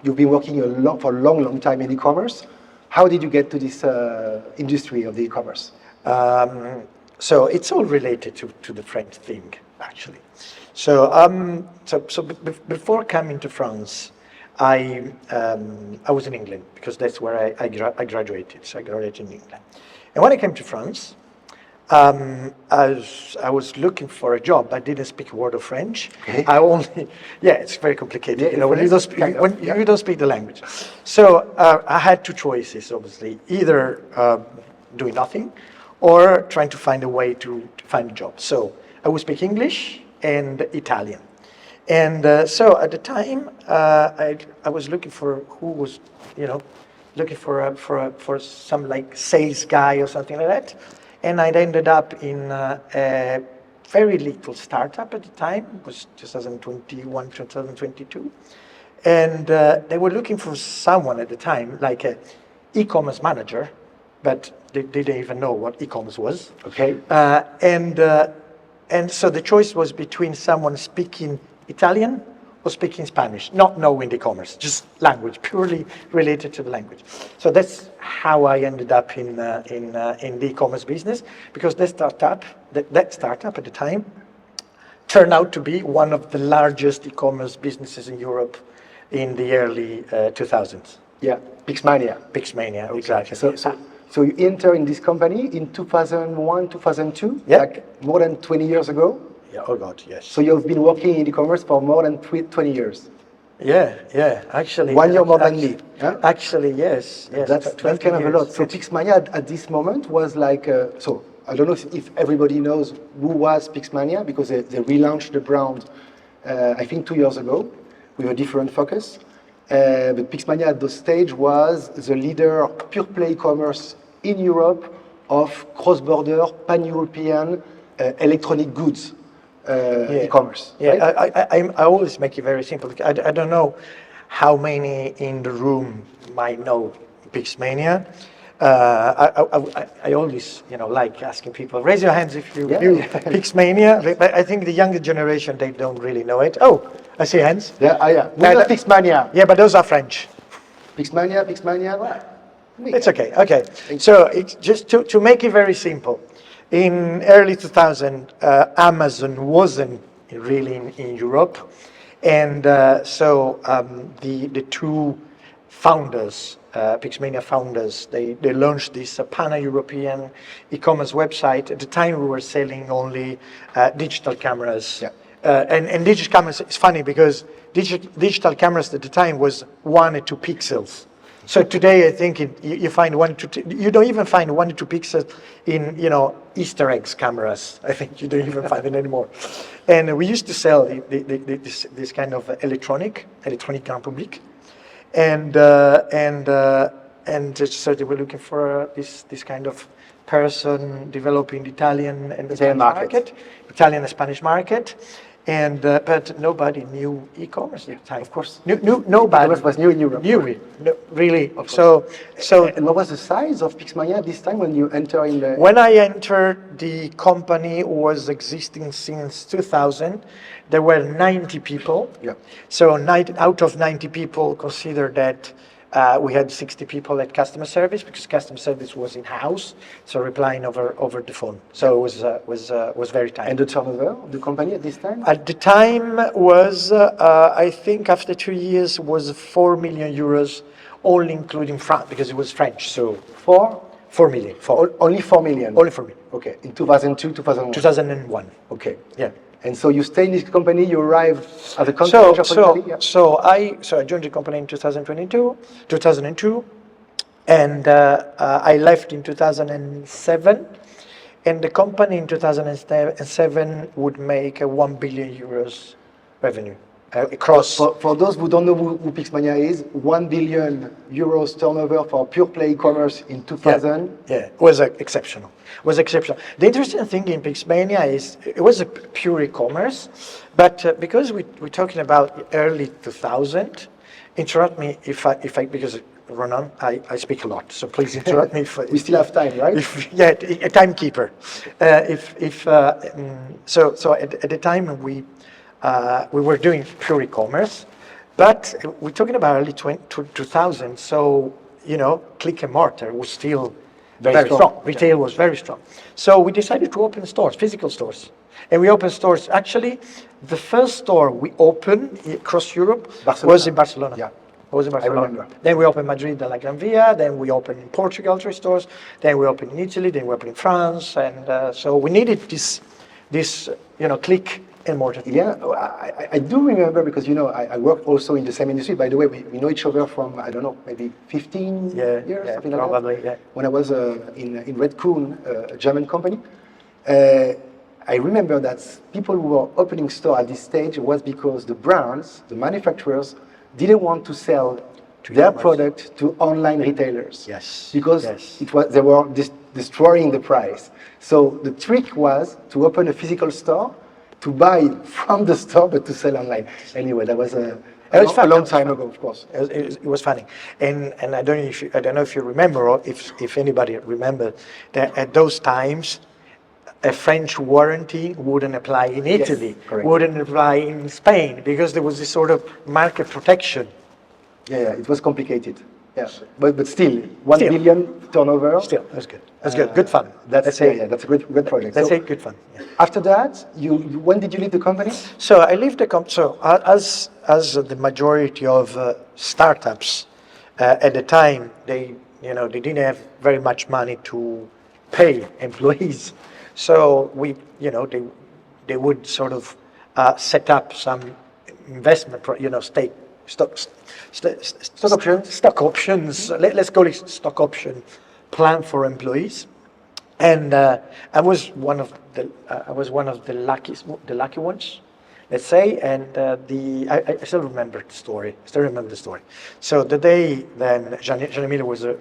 You've been working for a long, long time in e-commerce. How did you get to this industry of the e-commerce? So it's all related to the French thing, actually. Before coming to France, I was in England because that's where I graduated. So I graduated in England. And when I came to France, I was looking for a job. I didn't speak a word of French. Okay. It's very complicated. Yeah, when you don't speak the language. So I had two choices, obviously, either doing nothing or trying to find a way to find a job. So I would speak English and Italian. And so at the time, I was looking for looking for some like sales guy or something like that. And I ended up in a very little startup at the time. It was 2021, 2022. And they were looking for someone at the time, like an e-commerce manager, but they didn't even know what e-commerce was. Okay. And so the choice was between someone speaking Italian or speaking Spanish, not knowing e-commerce, just language, purely related to the language. So that's how I ended up in the e-commerce business, because that startup at the time turned out to be one of the largest e-commerce businesses in Europe in the early 2000s. Yeah, Pixmania. Pixmania, Okay. exactly. So you enter in this company in 2001, 2002, Yeah. like more than 20 years ago? Yeah, oh God, yes. So you've been working in e-commerce for more than 20 years? Yeah, actually. 1 year more than me. Huh? Actually, yes. That's kind of a lot. So Pixmania at this moment was like, so I don't know if everybody knows who was Pixmania, because they relaunched the brand, I think 2 years ago, with a different focus. But Pixmania at this stage was the leader of pure play e-commerce in Europe of cross-border, pan-European electronic goods e-commerce. Yeah, right? I always make it very simple. I don't know how many in the room might know Pixmania. I always, like asking people, raise your hands if you knew Pixmania. But I think the younger generation, they don't really know it. Oh, I see hands. Yeah. Pixmania. Yeah, but those are French. Pixmania. Right. It's okay. So it's just to make it very simple. In early 2000, Amazon wasn't really in Europe, and so the two founders, Pixmania founders, they launched this pan-European e-commerce website. At the time, we were selling only digital cameras. Yeah. And digital cameras, it's funny because digital cameras at the time was 1 or 2 pixels. So today, I think you find 1 to 2. You don't even find 1 to 2 pixels in Easter eggs cameras. I think you don't even find it anymore. And we used to sell this kind of electronic grand public, and so they were looking for this kind of person developing the Italian and the Spanish market, Italian and Spanish market. And but nobody knew e-commerce at the time. Of course, nobody was new in Europe. Really. So. And what was the size of Pixmania this time when you enter in the? When I entered, the company was existing since 2000. There were 90 people. Yeah. So out of 90 people, consider that we had 60 people at customer service, because customer service was in house, so replying over the phone. So it was very tight. And the turnover of the company at this time? At the time was I think after 2 years was 4 million euros, only including France, because it was French. So 4 million. Only 4 million. Only 4 million. Okay. In 2002, 2001. 2001. Okay. Yeah. And so you stay in this company, you arrive at the country manager for Italy? Yeah. So I joined the company in 2002, and I left in 2007, and the company in 2007 would make a 1 billion euros revenue across. For those who don't know who Pixmania is, 1 billion euros turnover for pure play e-commerce in 2000. Yeah, was exceptional. The interesting thing in Pixmania is it was a pure e-commerce, but because we're talking about early 2000, interrupt me if I because Ronan, I speak a lot, so please interrupt me. We still have time, right? A timekeeper. So at the time we were doing pure e-commerce, But we're talking about early 2000, so, click and mortar was still very strong. Retail was very strong. So we decided to open stores, physical stores. And we opened stores. Actually, the first store we opened across Europe was in Barcelona. Yeah. Was in Barcelona. I remember. Then we opened Madrid and La Gran Via. Then we opened in Portugal 3 stores. Then we opened in Italy. Then we opened in France. And so we needed this click and mortar. Yeah, I do remember because, I worked also in the same industry. By the way, we know each other from, I don't know, maybe 15 years, something like probably, that. Yeah. When I was in Red Coon, a German company. I remember that people who were opening store at this stage was because the brands, the manufacturers, didn't want to sell their product to online retailers. Yes. Because they were destroying the price. So the trick was to open a physical store, to buy from the store, but to sell online. Anyway, that was a long time ago, of course. It was funny, and I don't know if you remember, or if anybody remember that at those times, a French warranty wouldn't apply in Italy, wouldn't apply in Spain, because there was this sort of market protection. Yeah, it was complicated. Yeah, but still, 1 billion turnover. Still, that's good. That's good. Good fun. That's a great project. That's good fun. Yeah. After that, when did you leave the company? So I leave the company. So as the majority of startups at the time, they didn't have very much money to pay employees. So they would sort of set up some investment, stock options. Let's call it stock option plan for employees. And I was one of the lucky ones, let's say. And I still remember the story. So the day then, Jean-Emile was the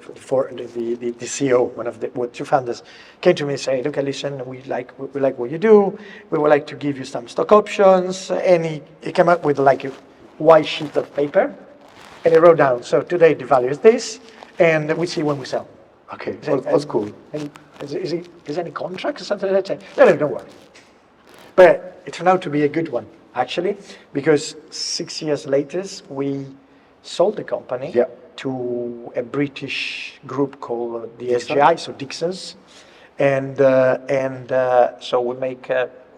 CEO, one of the 2 founders, came to me and said, "Okay, listen, we like what you do. We would like to give you some stock options." And he came up with like a white sheet of paper, and he wrote down, "So today the value is this, and we see when we sell." Okay, that's cool. And is there any contract or something like that? No, don't worry. But it turned out to be a good one, actually, because 6 years later, we sold the company to a British group called the SGI, so Dixon's. And so we make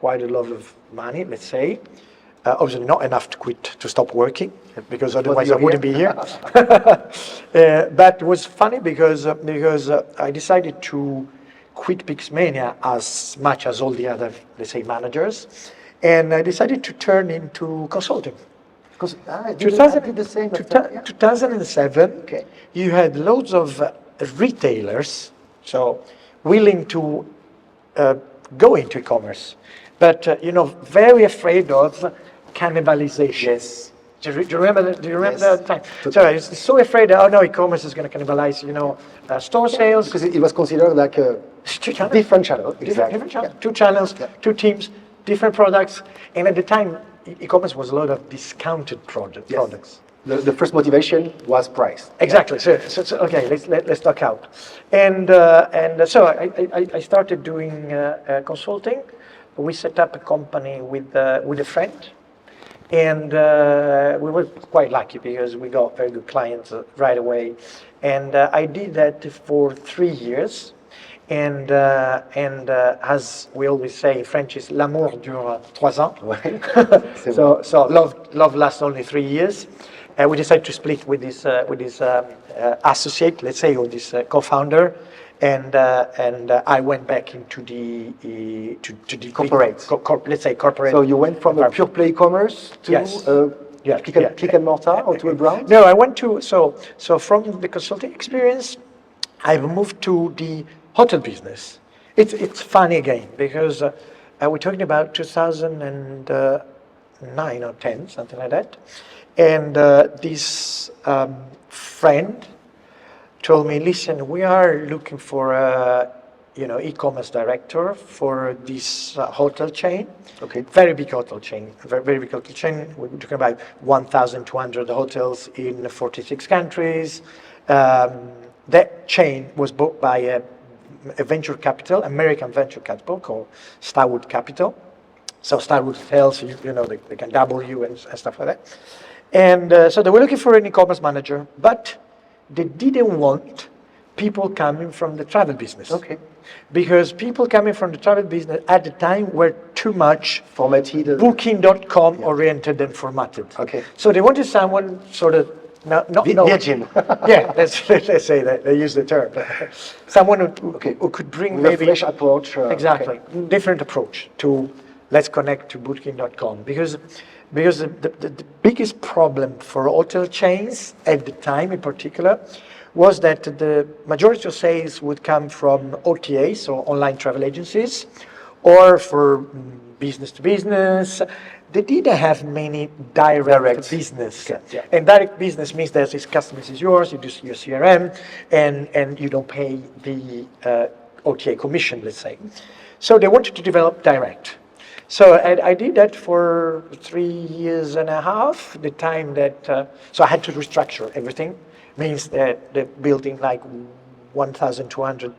quite a lot of money, let's say. Obviously not enough to stop working, because otherwise I wouldn't be here. But it was funny because I decided to quit Pixmania as much as all the other, let's say, managers, and I decided to turn into consulting. Because I did the same. 2007, you had loads of retailers, so willing to go into e-commerce, but very afraid of cannibalization. Yes. Do you remember that time? So I was so afraid that, e-commerce is going to cannibalize, store sales. Because it was considered like a different channel. Different channel. 2 channels, 2 teams, different products. And at the time, e-commerce was a lot of discounted products. The first motivation was price. Exactly. So okay, let's talk out. And so I started doing consulting. We set up a company with a friend. And we were quite lucky because we got very good clients right away. And I did that for 3 years. And as we always say in French, is l'amour dure 3 ans. So love lasts only 3 years. We decided to split with this associate, let's say, or this co-founder. And I went back into the corporate. Let's say corporate. So you went from a pure play e-commerce to click and mortar or to a brand? No, I went to so from the consulting experience, I've moved to the hotel business. It's funny again because we're talking about 2009 or 10, something like that, and this friend told me, "Listen, we are looking for a e-commerce director for this hotel chain. Okay. Very big hotel chain. Very big hotel chain. We're talking about 1,200 hotels in 46 countries. That chain was bought by a venture capital, American venture capital called Starwood Capital. So Starwood tells they can double you and stuff like that. And so they were looking for an e-commerce manager, but they didn't want people coming from the travel business. Okay. Because people coming from the travel business at the time were too much Formatted. Booking.com oriented and formatted. Okay. So they wanted someone sort of not Virgin. yeah, let's say that they use the term. Someone who could bring With maybe a fresh approach. exactly different approach to let's connect to Booking.com because the biggest problem for hotel chains at the time in particular was that the majority of sales would come from OTAs, so online travel agencies, or for business to business. They didn't have many direct business. Okay. Yeah. And direct business means that this customer is yours, you do your CRM, and you don't pay the OTA commission, let's say. So they wanted to develop direct. So I did that for 3 years and a half, the time that, so I had to restructure everything. Means that they're building like 1,200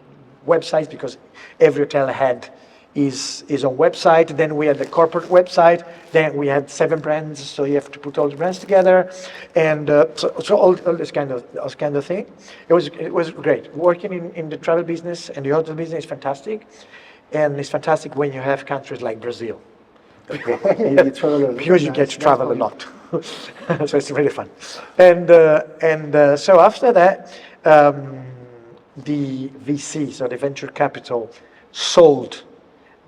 websites because every hotel had is on website. Then we had the corporate website. Then we had 7 brands, so you have to put all the brands together, and so all this kind of thing. It was great working in the travel business and the hotel business is fantastic, and it's fantastic when you have countries like Brazil. Because you get to travel a lot. So it's really fun. And so after that, the VC, so the venture capital, sold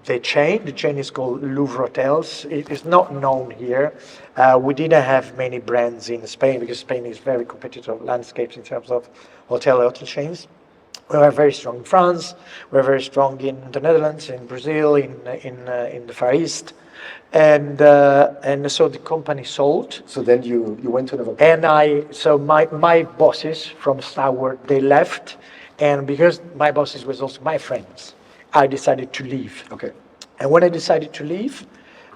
the chain. The chain is called Louvre Hotels. It is not known here. We didn't have many brands in Spain because Spain is very competitive landscapes in terms of hotel chains. We are very strong in France. We're very strong in the Netherlands, in Brazil, in the Far East. And so the company sold. So then you went to another. And so my bosses from Sour, they left, and because my bosses was also my friends, I decided to leave. Okay. And when I decided to leave,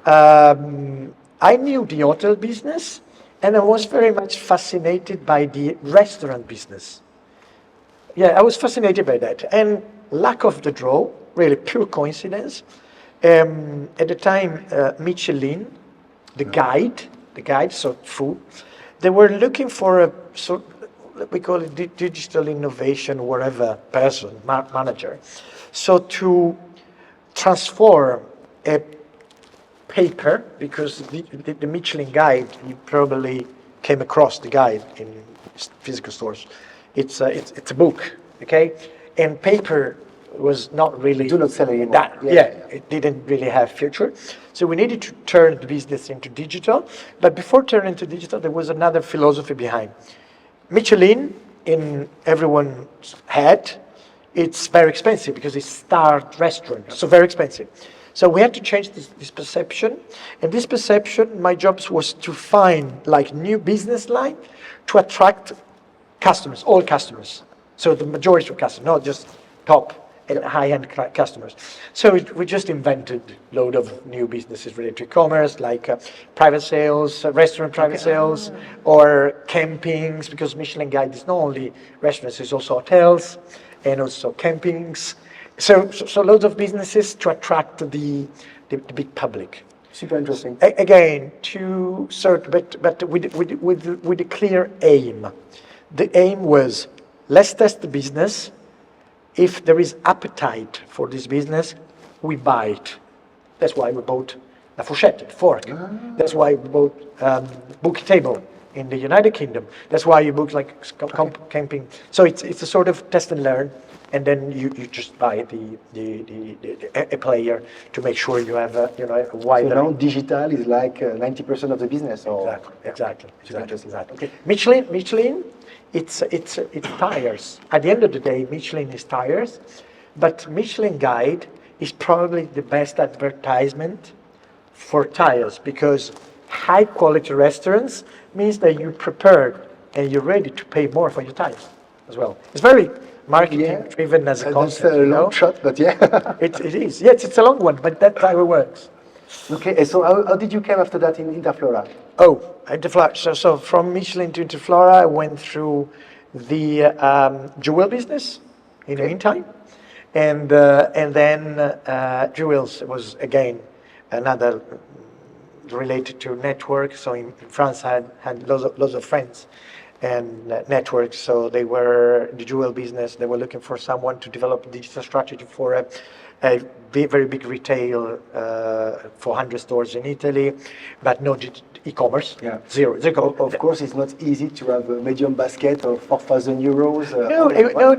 I knew the hotel business, and I was very much fascinated by the restaurant business. Yeah, I was fascinated by that, and luck of the draw, really pure coincidence. At the time, Michelin, the guide, so food, they were looking for a sort, we call it digital innovation, whatever person, manager. So to transform a paper, because the Michelin guide, you probably came across the guide in physical stores. It's a book, okay, and paper was not really do not sell anymore. That, it didn't really have future. So we needed to turn the business into digital. But before turning to digital, there was another philosophy behind. Michelin, in everyone's head, it's very expensive because it's star restaurant, so very expensive. So we had to change this perception. And this perception, my job was to find like new business line to attract customers, all customers. So the majority of customers, not just top and high-end customers. So we just invented a load of new businesses related to e-commerce, like private sales, restaurant private sales, or campings, because Michelin Guide is not only restaurants, it's also hotels, and also campings. So loads of businesses to attract the big public. Super interesting. Again, but with a clear aim. The aim was, let's test the business. If there is appetite for this business, we buy it. That's why we bought La Fourchette, fork. That's why we bought Book Table in the United Kingdom. That's why you book like camping. So it's a sort of test and learn, and then you just buy a player to make sure you have a wider. So now digital is like 90% of the business. Or Exactly. Okay. Michelin. It's tires. At the end of the day, Michelin is tires, but Michelin Guide is probably the best advertisement for tires because high quality restaurants means that you're prepared and you're ready to pay more for your tires as well. It's very marketing driven as a concept. That's a long shot, but yeah. it is. Yes, it's a long one, but that's how it works. Okay, so how did you come after that in Interflora? Interflora. So from Michelin to Interflora, I went through the jewel business in the meantime, and then jewels was again another related to network. So in France, I had lots of friends and networks. So they were the jewel business. They were looking for someone to develop a digital strategy for a very big retail, 400 stores in Italy, but no e-commerce. Yeah. Zero. Of course, it's not easy to have a medium basket of 4,000 euros. No,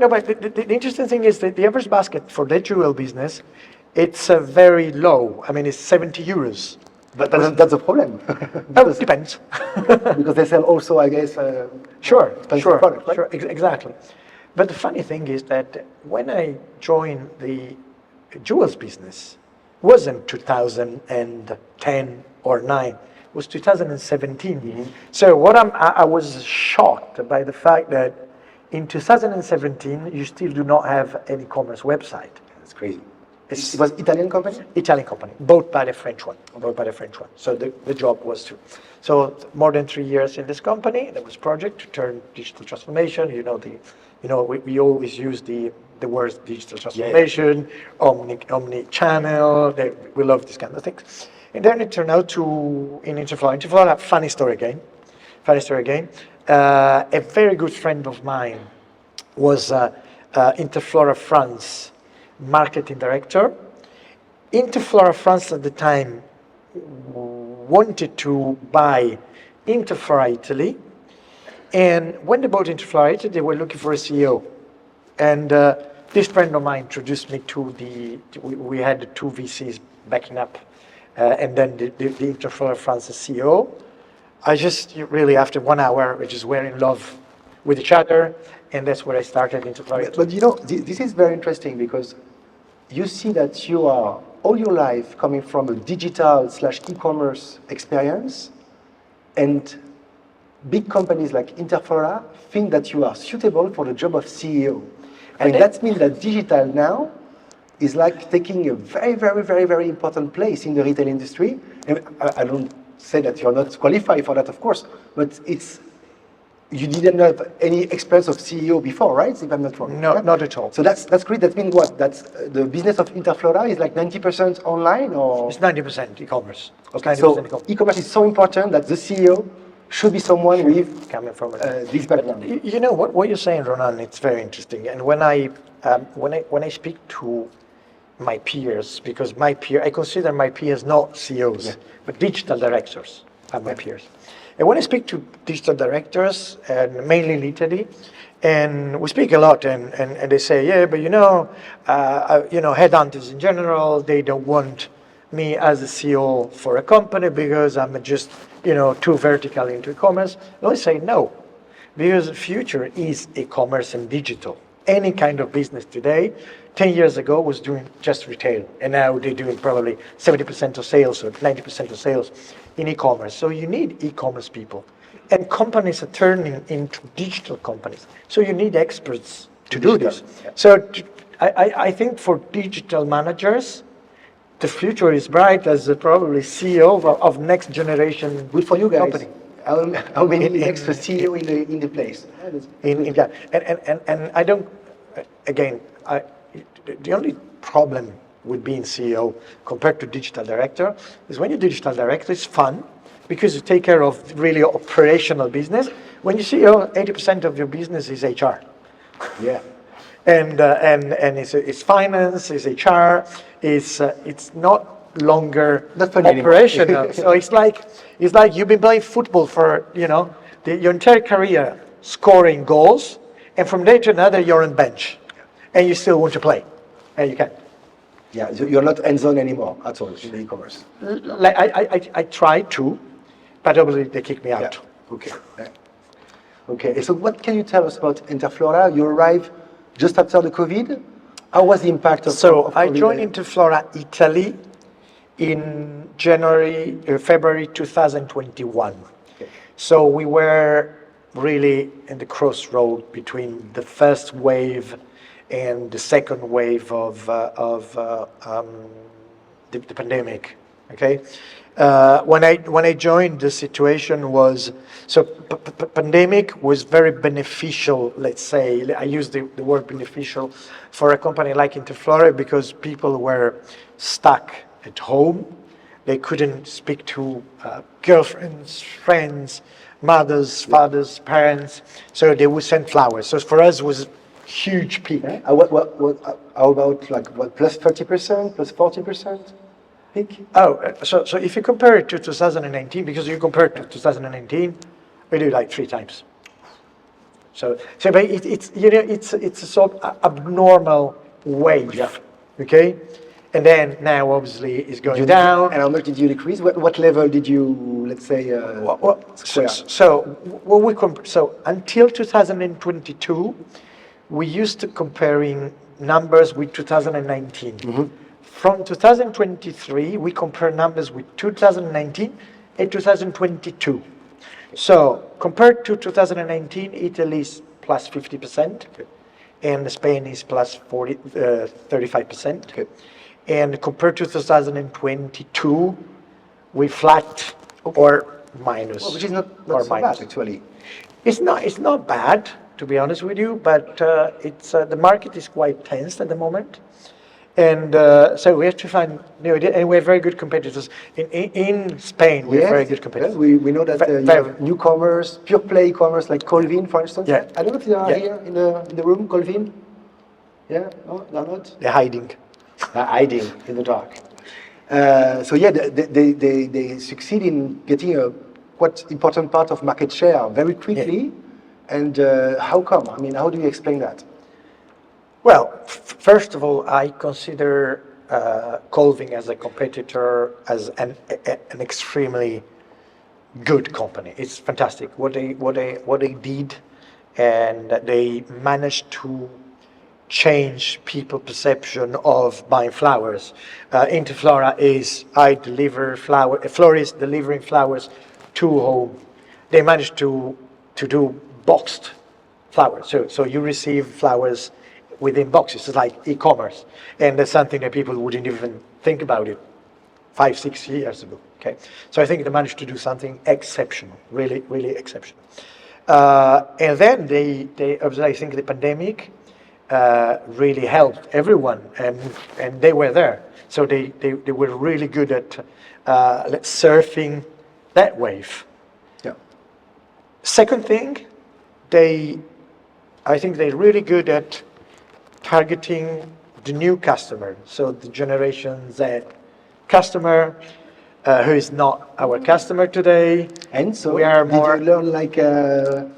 but the interesting thing is that the average basket for the jewel business, it's very low. I mean, it's 70 euros. But that's a problem. It depends. Because they sell also, I guess, Sure, product, right? sure, exactly. But the funny thing is that when I joined the jewels business, wasn't 2010 or 9, it was 2017. Mm-hmm. So I was shocked by the fact that in 2017 you still do not have an e-commerce website. That's crazy. It was Italian company? Italian company, bought by the French one. So the job was to. So more than 3 years in this company. There was project to turn digital transformation. We always use the words digital transformation, omni-channel. We love these kind of things. And then it turned out in Interflora, funny story again. A very good friend of mine was Interflora France marketing director. Interflora France at the time wanted to buy Interflora Italy, and when they bought Interflora Italy, they were looking for a CEO. And this friend of mine introduced me to we had the two VCs backing up, and then the Interflora France CEO. I just really, after 1 hour, we just were in love with each other, and that's where I started Interflora. But this is very interesting because you see that you are all your life coming from a digital/e-commerce experience, and big companies like Interflora think that you are suitable for the job of CEO. And that means that digital now is like taking a very, very, very, very important place in the retail industry. And I don't say that you're not qualified for that, of course, but you didn't have any experience of CEO before, right? If I'm not wrong. No, not at all. So that's great. That means what? That's the business of Interflora is like 90% online, or it's 90% e-commerce. Okay, so e-commerce is so important that the CEO should be someone with coming from this background. You know what you're saying, Ronan. It's very interesting. And when I speak to my peers, because I consider my peers not CEOs, but digital directors are my peers. And when I speak to digital directors, and mainly in Italy, and we speak a lot, and they say, yeah, but headhunters in general, they don't want me as a CEO for a company because I'm just, too vertical into e-commerce. I always say no, because the future is e-commerce and digital. Any kind of business today, 10 years ago was doing just retail, and now they're doing probably 70% of sales or 90% of sales in e-commerce. So you need e-commerce people. And companies are turning into digital companies. So you need experts to do this. Yeah. So I think for digital managers, the future is bright as probably CEO of next generation. Good for you guys. Company. How many extra CEO in the place? And I don't, again, the only problem with being CEO compared to digital director is when you're digital director, it's fun because you take care of really operational business. When you're CEO, 80% of your business is HR. Yeah. And it's finance, it's HR, it's not longer not operational. So it's like you've been playing football for your entire career, scoring goals, and from day to another you're on bench, and you still want to play, and you can. Yeah, you're not hands-on anymore at all in the e-commerce. Like I try to, but obviously they kick me out. Yeah. Okay. Yeah. Okay. So what can you tell us about Interflora? You arrived just after the COVID. How was the impact of COVID? I joined Interflora Italy in February 2021. Okay. So we were really in the crossroad between the first wave and the second wave of the pandemic. Okay, when I joined, the situation was pandemic was very beneficial. Let's say I use the word beneficial for a company like Interflora because people were stuck at home. They couldn't speak to girlfriends, friends, mothers, fathers, parents. So they would send flowers. So for us, it was a huge peak. Yeah. How about like what, plus 30%, plus 40% peak? So if you compare it to 2019, because you compare it to 2019, we do like 3 times. So but it's a sort of abnormal wave, okay? And then now obviously it's going down. And how much did you decrease? What level did you, let's say, square? So until 2022, we used to comparing numbers with 2019. From 2023, we compare numbers with 2019 and 2022. So compared to 2019, Italy is plus 50%, and Spain is plus 35%. Okay. And compared to 2022, we flat or minus. Well, which is not or so minus. bad, actually. It's not bad, to be honest with you, but it's the market is quite tense at the moment. And so we have to find new ideas, and we have very good competitors. In Spain, we have very good competitors. Yes, we know that you have newcomers, pure play e-commerce like Colvin, for instance. Yeah. I don't know if they are here in the room, Colvin. Yeah, no, they're not. They're hiding. They're hiding in the dark. So yeah, they succeed in getting a quite important part of market share very quickly. Yeah. And how come? I mean, how do you explain that? Well, first of all, I consider Colvin as a competitor as an extremely good company. It's fantastic what they did, and they managed to change people's perception of buying flowers. Interflora is I deliver flower, a florist delivering flowers to home. They managed to do boxed flowers, so you receive flowers within boxes. It's like e-commerce, and that's something that people wouldn't even think about it 5-6 years ago. Okay, so I think they managed to do something exceptional, really exceptional. And then they I think the pandemic really helped everyone, and they were there, so they were really good at surfing that wave. Yeah. Second thing, I think they're really good at targeting the new customer, so the Generation Z customer, who is not our customer today. And so, we are did more. you learn like a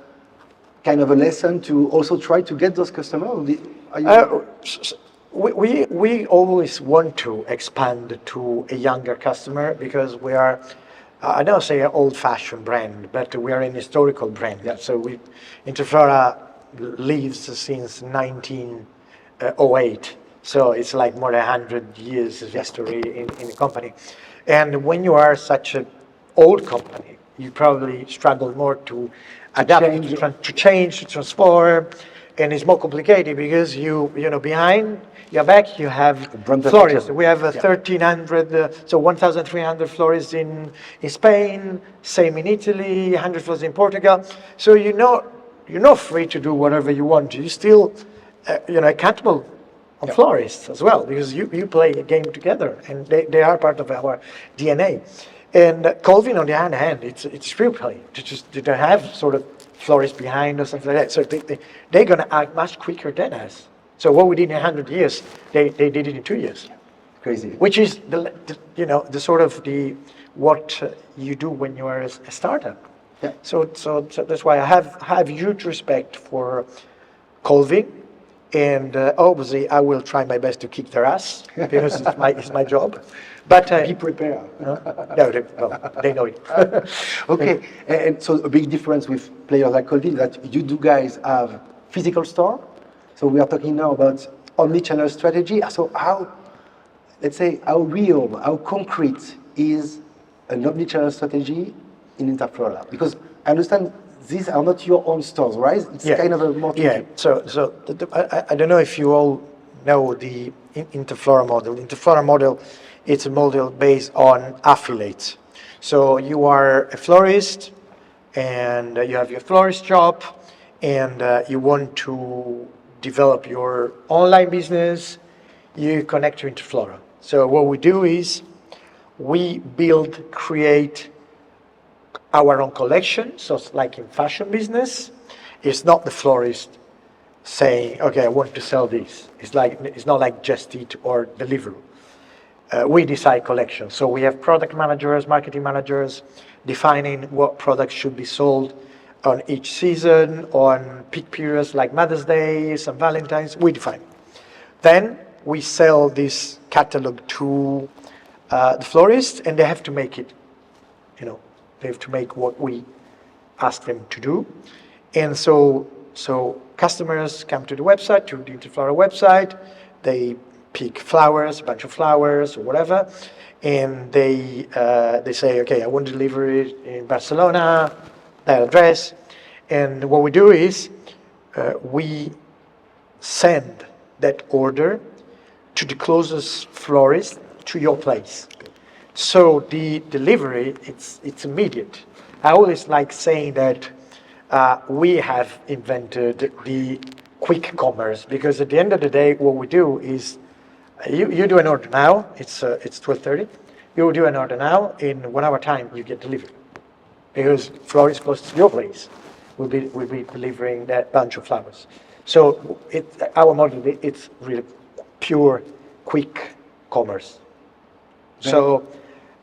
kind of a lesson to also try to get those customers? We always want to expand to a younger customer because we are, I don't say an old-fashioned brand, but we are an historical brand. Yeah. So Interflora lives since 1908. So it's like more than 100 years of history in the company. And when you are such an old company, you probably struggle more to adapt, to change, to transform, and it's more complicated because you know behind your back you have florists. We have 1,300, so 1,300 florists in Spain, same in Italy, 100 florists in Portugal. So you're not free to do whatever you want. You're still accountable on florists as well, because you play a game together, and they are part of our DNA. And Colvin, on the other hand, it's real play. They don't have sort of florists behind or something like that. So they're going to act much quicker than us. So what we did in 100 years, they did it in 2 years. Crazy. Which is the sort of what you do when you are a startup. Yeah. So that's why I have huge respect for Colvin. And obviously, I will try my best to kick their ass because it's my job. But be prepared. No, they know it. Okay, and so a big difference with players like Colvin is that you do guys have physical store. So we are talking now about omni-channel strategy. So how real, how concrete is an omni-channel strategy in Interflora? Because I understand these are not your own stores, right? It's kind of a more So I don't know if you all know the Interflora model. Interflora model, it's a model based on affiliates. So you are a florist, and you have your florist shop, and you want to develop your online business. You connect to Interflora. So what we do is we create our own collection. So it's like in fashion business, it's not the florist saying, okay, I want to sell this. It's not like Just Eat or Deliveroo. We decide collection. So we have product managers, marketing managers, defining what products should be sold on each season, on peak periods like Mother's Day, St. Valentine's, we define. Then we sell this catalog to the florist, and they have to make it, they have to make what we ask them to do. And so customers come to the website, to the Interflora website, they pick flowers, a bunch of flowers or whatever, and they say, okay, I want to deliver it in Barcelona, that address. And what we do is we send that order to the closest florist to your place. So the delivery, it's immediate. I always like saying that we have invented the quick commerce, because at the end of the day, what we do is you do an order now, it's 12:30, you do an order now, in 1 hour time you get delivered. Because florist close to your place will be delivering that bunch of flowers. So our model, it's really pure quick commerce. Right. So,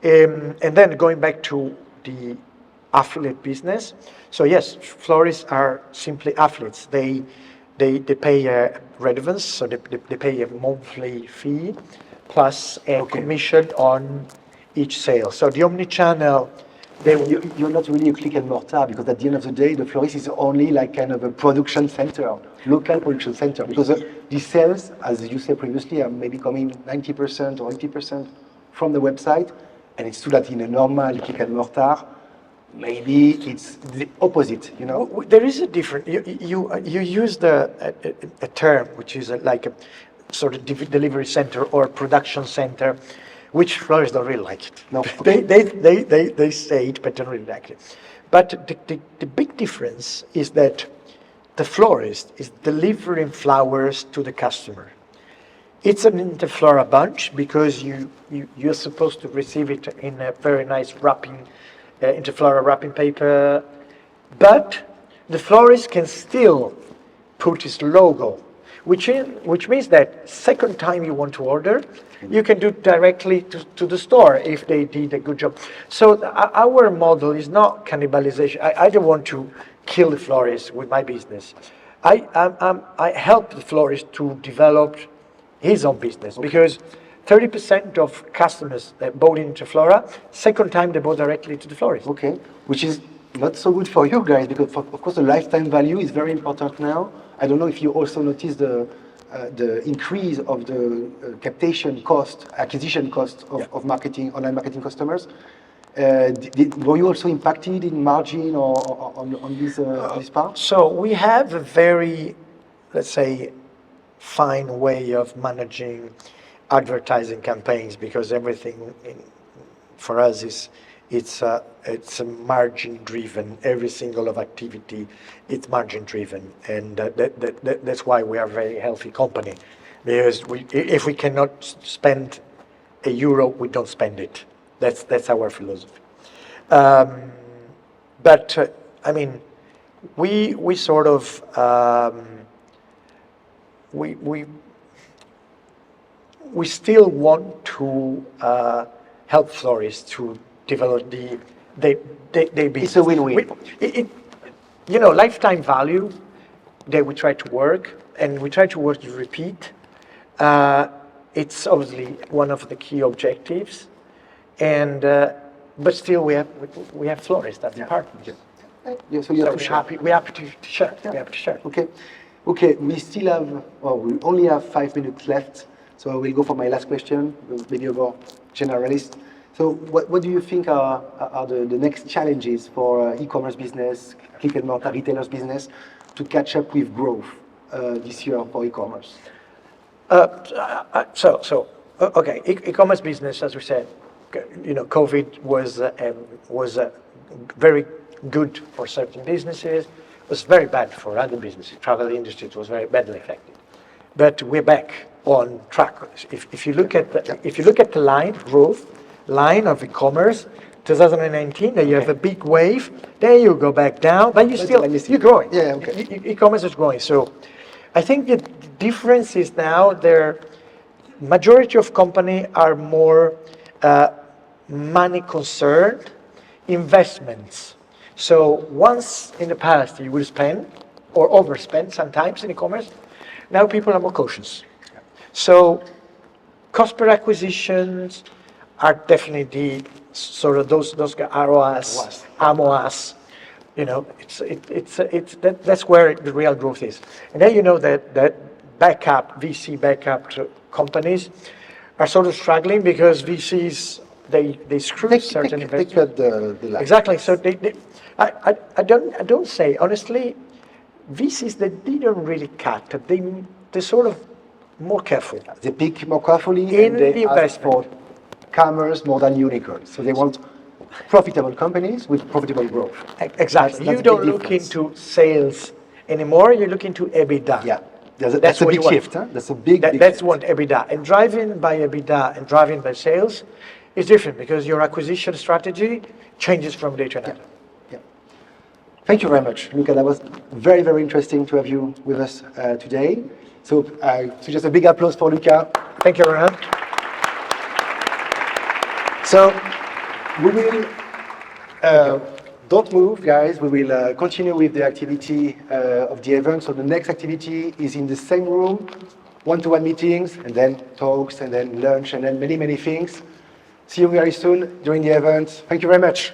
and then going back to the affiliate business. So yes, florists are simply affiliates. They pay a relevance, so they pay a monthly fee plus a commission on each sale. So the omni-channel, you're not really a click and mortar, because at the end of the day, the florist is only like kind of a production center, local production center, because the sales, as you said previously, are maybe coming 90% or 80% from the website, and it's true that in a normal click and mortar, maybe it's the opposite, There is a different, you used a term, which is like a sort of delivery center or production center, which florists don't really like it. No. They say it, but don't really like it. But the big difference is that the florist is delivering flowers to the customer. It's an Interflora bunch because you're supposed to receive it in a very nice wrapping, Interflora wrapping paper, but the florist can still put his logo, which means that second time you want to order, you can do it directly to the store if they did a good job. So our model is not cannibalization. I don't want to kill the florist with my business. I help the florist to develop his own business, because 30% of customers that bought into Interflora, second time they bought directly to the florist. Okay, which is not so good for you guys, because of course the lifetime value is very important now. I don't know if you also noticed the increase of the captation cost, acquisition cost of marketing, online marketing customers. Were you also impacted in margin or on this part? So we have a very, let's say, fine way of managing advertising campaigns, because everything for us it's a margin driven. Every single of activity, it's margin driven, and that's why we are a very healthy company. Because if we cannot spend €1, we don't spend it. That's our philosophy. But I mean, we sort of we still want to help florists to develop their business. It's a win-win. Lifetime value that we try to work, and we try to work to repeat. It's obviously one of the key objectives, and but still we have florists as partners. Yeah, so you have to share. We're happy to share. Yeah. We have to share. Okay. We still have, we only have 5 minutes left, so I will go for my last question, maybe about generalist. So what do you think are the next challenges for e-commerce business, click and mortar retailers business, to catch up with growth this year for e-commerce? E-commerce business, as we said, COVID was very good for certain businesses. It was very bad for other businesses. Travel industry was very badly affected. But we're back on track. If you look at the line growth, line of e-commerce. 2019, then you have a big wave. Then you go back down, but you're growing. Yeah, okay. E-commerce is growing. So I think the difference is now majority of companies are more money concerned, investments. So once in the past you will spend or overspend sometimes in e-commerce, now people are more cautious. So cost per acquisitions are definitely sort of those ROAS, AMOAS. You know, that's where the real growth is. And then you know that VC backup companies are sort of struggling because VCs they screw certain investors. They cut the line. Exactly. So I don't say honestly, VCs they didn't really cut. They're sort of more careful. They pick more carefully In and they the ask for investment. commerce more than unicorns. So they want profitable companies with profitable growth. Exactly. That's You don't big look difference. into sales anymore. You look into EBITDA. Yeah, that's a what big you want. shift. Huh? That's a big That's shift. what EBITDA. And driving by EBITDA and driving by sales is different because your acquisition strategy changes from day to another. Yeah. Thank you very much, Luca. That was very, very interesting to have you with us today. So just a big applause for Luca. Thank you, Ronan. So we will, don't move, guys. We will continue with the activity of the event. So the next activity is in the same room, one-to-one meetings, and then talks, and then lunch, and then many, many things. See you very soon during the event. Thank you very much.